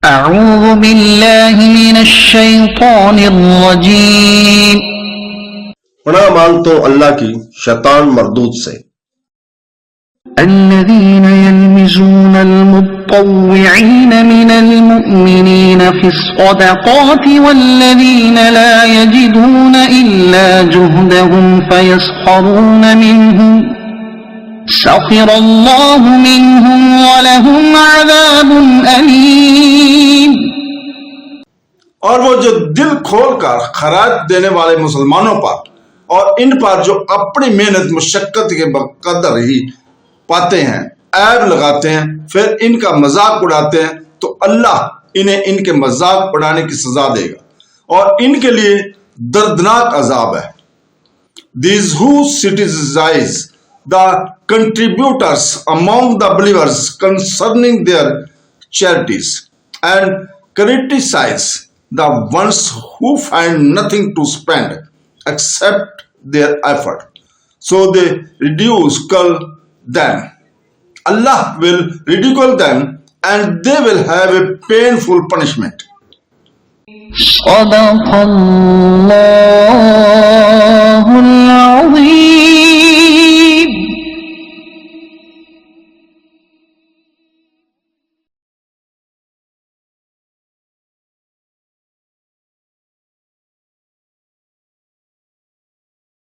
اعوذ باللہ من الشیطان الرجیم. پناہ مانگتا ہوں اللہ کی شیطان مردود سے. الذين يلمزون المطوعين من المؤمنين في الصدقات والذين لا يجدون إلا جهدهم فيسخرون منهم سخر الله منهم ولهم عذاب أليم. اور وہ جو دل کھول کر خراج دینے والے مسلمانوں پر اور ان پر جو اپنی محنت مشقت کے بقدر ہی پاتے ہیں عیب لگاتے ہیں پھر ان کا مذاق اڑاتے ہیں تو اللہ انہیں ان کے مذاق اڑانے کی سزا دے گا اور ان کے لیے دردناک عذاب ہے. These who criticize the contributors among the believers concerning their charities and criticize the ones who find nothing to spend except their effort, so they ridicule them. Allah will ridicule them and they will have a painful punishment. صدق اللہ